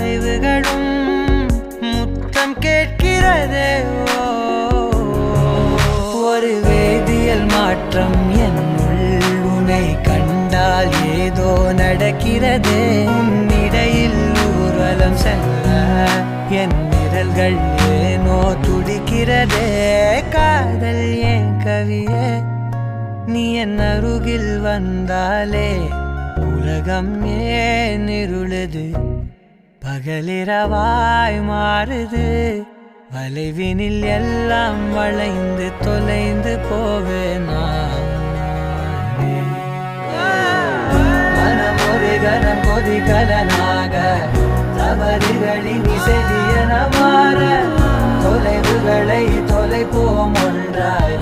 மறைவுகளும் முத்தம் கேட்கிறதே. ஒரு வேதியியல் மாற்றம் என்னுள் உன்னை கண்டால் ஏதோ நடக்கிறதே. இடையில் ஊர்வலம் செல்ல என் விரல்கள் ஏனோ துடிக்கிறதே. காதல் ஏன் கவியே, நீ என் அருகில் வந்தாலே உலகம் ஏன் இருளுது, பகலிரவாய் மாறுது. வளைவினில் எல்லாம் வளைந்து தொலைந்து போவேனா. மனம் ஒரு கணம் கொதிகலனாக தவறுகளின் இசையன மாற தொலைவுகளை தொலைப்போம் ஒன்றாய்.